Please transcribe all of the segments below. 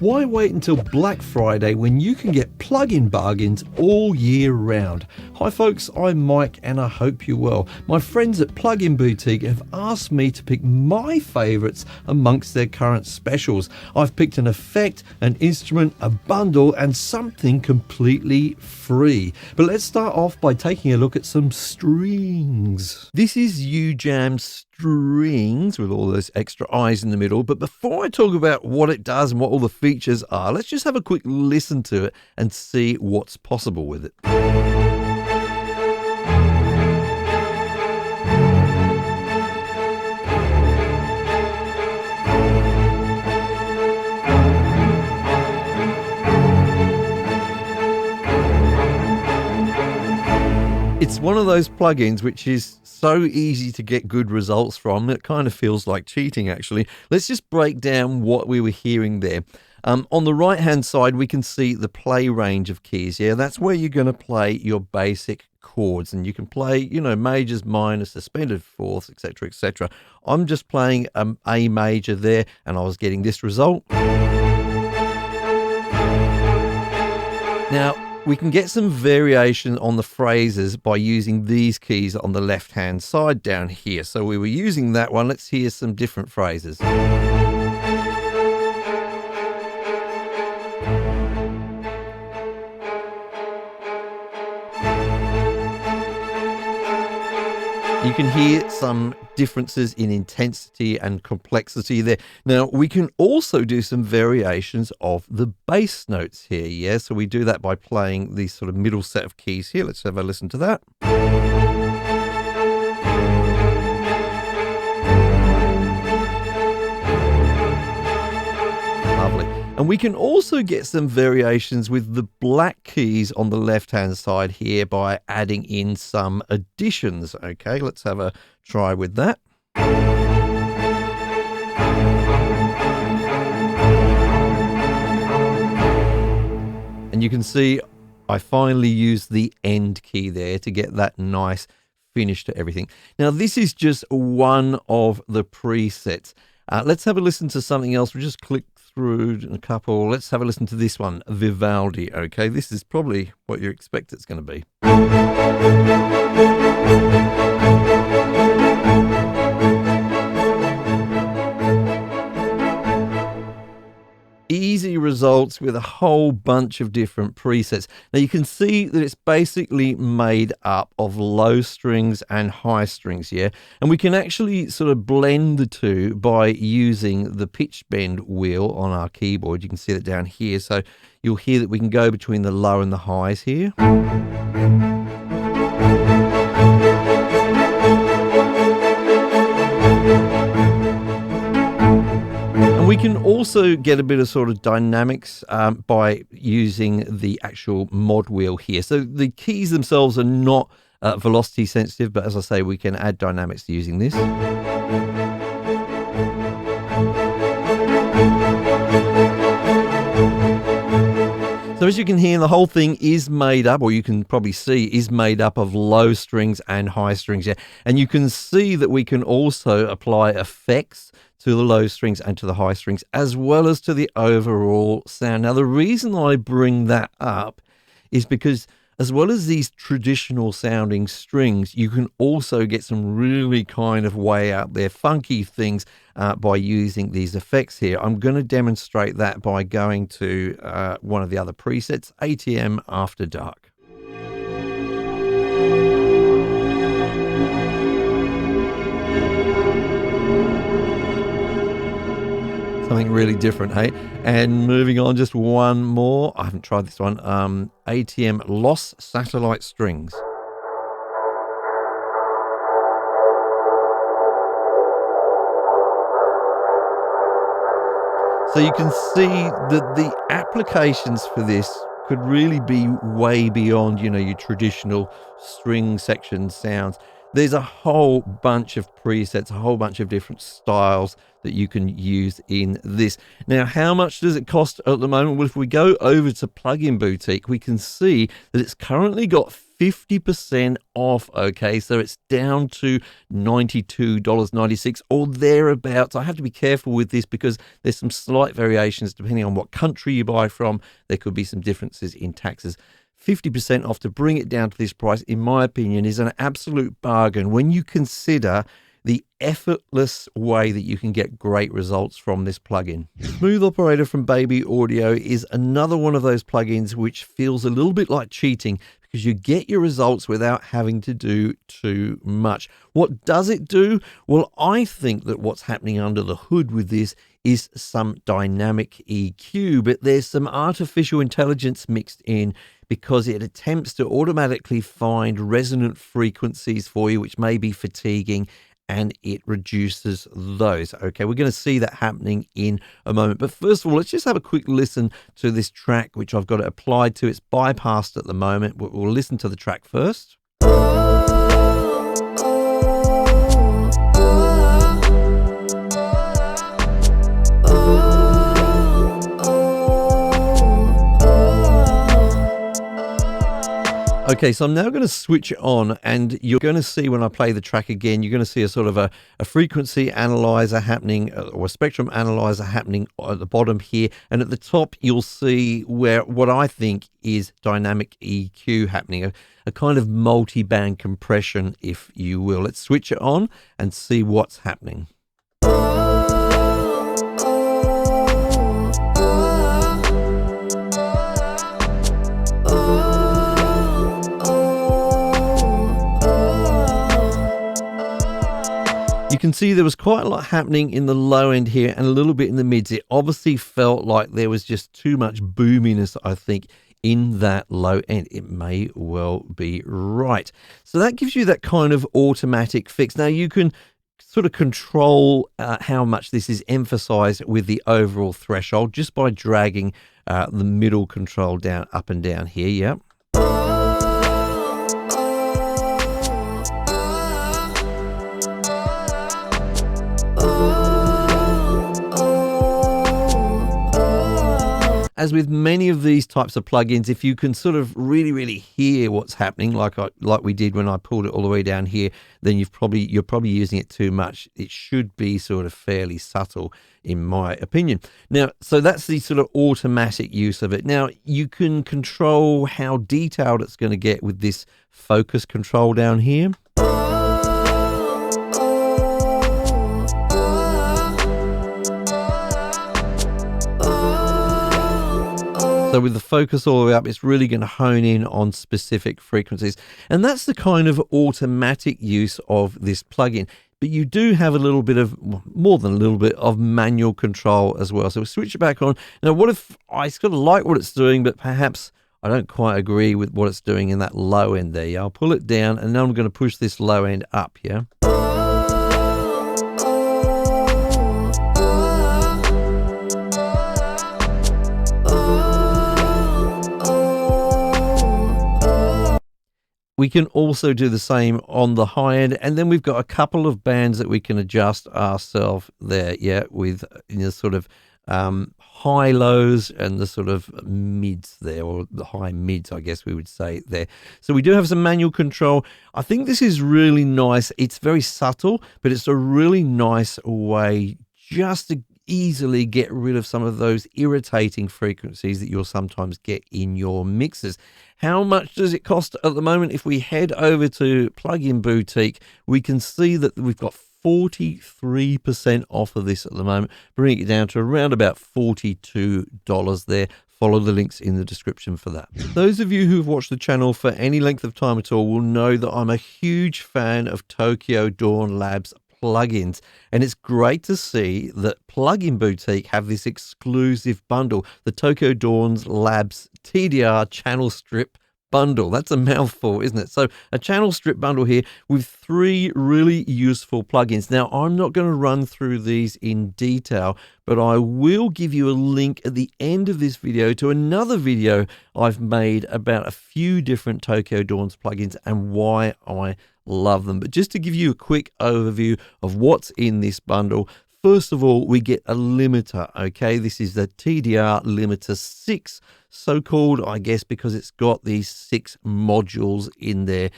Why wait until Black Friday when you can get plug-in bargains all year round? Hi folks, I'm Mike and I hope you're well. My friends at Plug-in Boutique have asked me to pick my favourites amongst their current specials. I've picked an effect, an instrument, a bundle and something completely free. But let's start off by taking a look at some strings. This is UJAM Strings with all those extra I's in the middle. But before I talk about what it does and what all the features are, let's just have a quick listen to it and see what's possible with it. It's one of those plugins which is so easy to get good results from. It kind of feels like cheating, actually. Let's just break down what we were hearing there. On the right-hand side, we can see the play range of keys. Yeah, that's where you're going to play your basic chords. And you can play, you know, majors, minors, suspended fourths, etc., etc. I'm just playing A major there, and I was getting this result. Now, we can get some variation on the phrases by using these keys on the left-hand side down here. So we were using that one. Let's hear some different phrases. You can hear some differences in intensity and complexity there. Now, we can also do some variations of the bass notes here, yeah? So we do that by playing these sort of middle set of keys here. Let's have a listen to that. Lovely. And we can also get some variations with the black keys on the left-hand side here by adding in some additions. Okay, let's have a try with that. And you can see I finally used the end key there to get that nice finish to everything. Now, this is just one of the presets. Let's have a listen to something else. We'll just click through a couple. Let's have a listen to this one, Vivaldi. Okay, this is probably what you expect it's going to be. Easy results with a whole bunch of different presets. Now you can see that it's basically made up of low strings and high strings, yeah? And we can actually sort of blend the two by using the pitch bend wheel on our keyboard. You can see that down here. So you'll hear that we can go between the low and the highs here. We can also get a bit of sort of dynamics by using the actual mod wheel here. So the keys themselves are not velocity sensitive, but as I say, we can add dynamics using this. So as you can hear, the whole thing is made up, or you can probably see, is made up of low strings and high strings. Yeah, and you can see that we can also apply effects to the low strings and to the high strings, as well as to the overall sound. Now, the reason I bring that up is because as well as these traditional sounding strings, you can also get some really kind of way out there funky things by using these effects here. I'm going to demonstrate that by going to one of the other presets, ATM After Dark. Something really different, hey? And moving on, just one more. I haven't tried this one. ATM Lost Satellite Strings. So you can see that the applications for this could really be way beyond, you know, your traditional string section sounds. There's a whole bunch of presets, a whole bunch of different styles that you can use in this. Now, how much does it cost at the moment? Well, if we go over to Plug-in Boutique, we can see that it's currently got 50% off. Okay, so it's down to $92.96 or thereabouts. I have to be careful with this because there's some slight variations depending on what country you buy from. There could be some differences in taxes. 50% off to bring it down to this price, in my opinion, is an absolute bargain when you consider the effortless way that you can get great results from this plugin. Smooth Operator from Baby Audio is another one of those plugins which feels a little bit like cheating because you get your results without having to do too much. What does it do? Well, I think that what's happening under the hood with this is some dynamic EQ, but there's some artificial intelligence mixed in because it attempts to automatically find resonant frequencies for you, which may be fatiguing, and it reduces those. Okay, we're going to see that happening in a moment. But first of all, let's just have a quick listen to this track, which I've got it applied to. It's bypassed at the moment. We'll listen to the track first. Okay, so I'm now going to switch it on, and you're going to see when I play the track again, you're going to see a sort of a frequency analyzer happening, or a spectrum analyzer happening at the bottom here. And at the top, you'll see where what I think is dynamic EQ happening, a kind of multi-band compression, if you will. Let's switch it on and see what's happening. You can see there was quite a lot happening in the low end here and a little bit in the mids. It obviously felt like there was just too much boominess, I think, in that low end. It may well be right. So that gives you that kind of automatic fix. Now you can sort of control how much this is emphasized with the overall threshold just by dragging the middle control down, up and down here. Yeah. As with many of these types of plugins, if you can sort of really hear what's happening, like we did when I pulled it all the way down here, then you're probably using it too much. It should be sort of fairly subtle, in my opinion. Now, so that's the sort of automatic use of it. Now, you can control how detailed it's going to get with this focus control down here. So with the focus all the way up, it's really going to hone in on specific frequencies. And that's the kind of automatic use of this plugin. But you do have a little bit of, more than a little bit, of manual control as well. So we'll switch it back on. Now, what if I sort of like what it's doing, but perhaps I don't quite agree with what it's doing in that low end there? Yeah, I'll pull it down, and now I'm going to push this low end up, yeah? We can also do the same on the high end, and then we've got a couple of bands that we can adjust ourselves there, yeah, with the sort of high lows and the sort of mids there, or the high mids, I guess we would say there. So we do have some manual control. I think this is really nice. It's very subtle, but it's a really nice way just to easily get rid of some of those irritating frequencies that you'll sometimes get in your mixes. How much does it cost at the moment? If we head over to Plugin Boutique, we can see that we've got 43% off of this at the moment, bringing it down to around about $42 there. Follow the links in the description for that. Those of you who've watched the channel for any length of time at all will know that I'm a huge fan of Tokyo Dawn Labs plugins, and it's great to see that Plugin Boutique have this exclusive bundle, the Tokyo Dawn Labs TDR channel strip bundle. That's a mouthful, isn't it? So a channel strip bundle here with 3 really useful plugins. Now, I'm not going to run through these in detail, but I will give you a link at the end of this video to another video I've made about a few different Tokyo Dawn's plugins and why I love them. But just to give you a quick overview of what's in this bundle, First of all, we get a limiter, okay? This is the TDR limiter 6, so-called, I guess, because it's got these 6 modules in there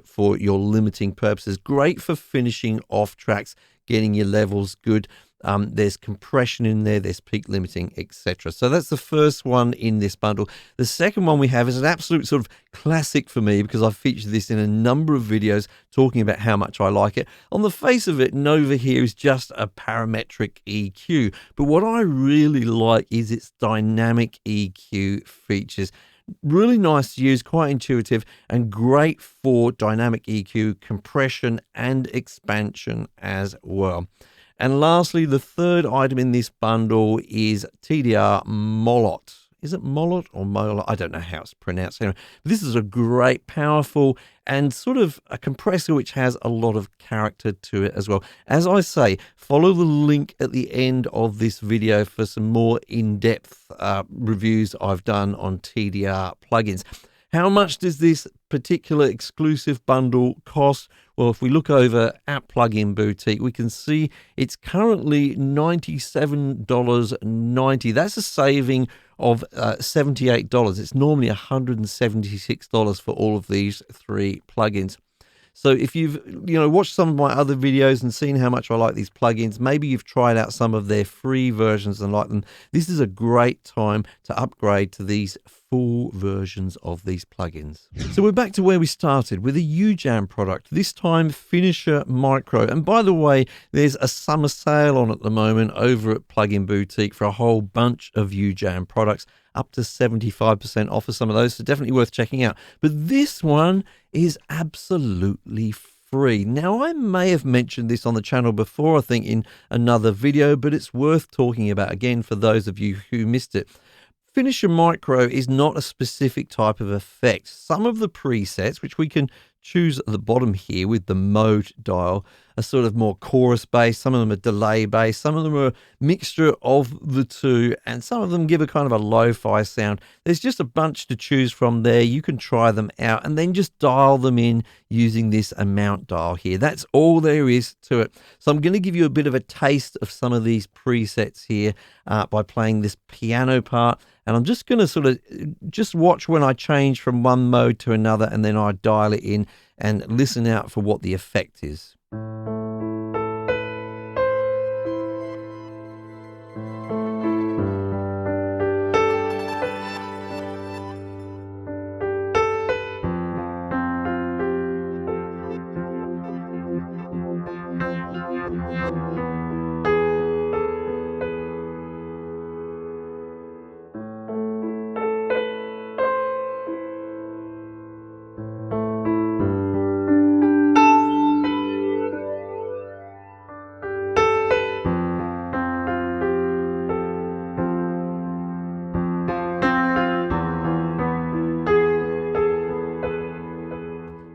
for your limiting purposes. Great for finishing off tracks, getting your levels good. There's compression in there, there's peak limiting, etc. So that's the first one in this bundle. The second one we have is an absolute sort of classic for me because I've featured this in a number of videos talking about how much I like it. On the face of it, Nova here is just a parametric EQ, but what I really like is its dynamic EQ features. Really nice to use, quite intuitive, and great for dynamic EQ, compression, and expansion as well. And lastly, the third item in this bundle is TDR Molot. Is it Molot or Molot? I don't know how it's pronounced. Anyway, this is a great, powerful, and sort of a compressor which has a lot of character to it as well. As I say, follow the link at the end of this video for some more in-depth reviews I've done on TDR plugins. How much does this particular exclusive bundle cost? Well, if we look over at Plugin Boutique, we can see it's currently $97.90. That's a saving of $78. It's normally $176 for all of these 3 plugins. So if you've watched some of my other videos and seen how much I like these plugins, maybe you've tried out some of their free versions and like them, this is a great time to upgrade to these full versions of these plugins. So we're back to where we started with a UJAM product, this time Finisher Micro. And by the way, there's a summer sale on at the moment over at Plugin Boutique for a whole bunch of UJAM products, up to 75% off of some of those, so definitely worth checking out. But this one is absolutely free. Now, I may have mentioned this on the channel before, I think in another video, but it's worth talking about again for those of you who missed it. Finisher Micro is not a specific type of effect. Some of the presets, which we can choose at the bottom here with the mode dial, are sort of more chorus based, some of them are delay based, some of them are a mixture of the two, and some of them give a kind of a lo-fi sound. There's just a bunch to choose from there. You can try them out and then just dial them in using this amount dial here. That's all there is to it. So I'm going to give you a bit of a taste of some of these presets here by playing this piano part. And I'm just going to sort of just watch when I change from one mode to another, and then I dial it in and listen out for what the effect is.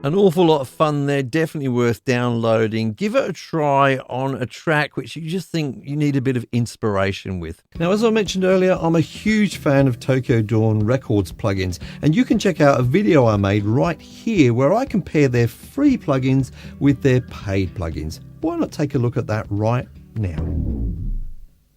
An awful lot of fun there, definitely worth downloading. Give it a try on a track which you just think you need a bit of inspiration with. Now, as I mentioned earlier, I'm a huge fan of Tokyo Dawn Records plugins, and you can check out a video I made right here where I compare their free plugins with their paid plugins. Why not take a look at that right now?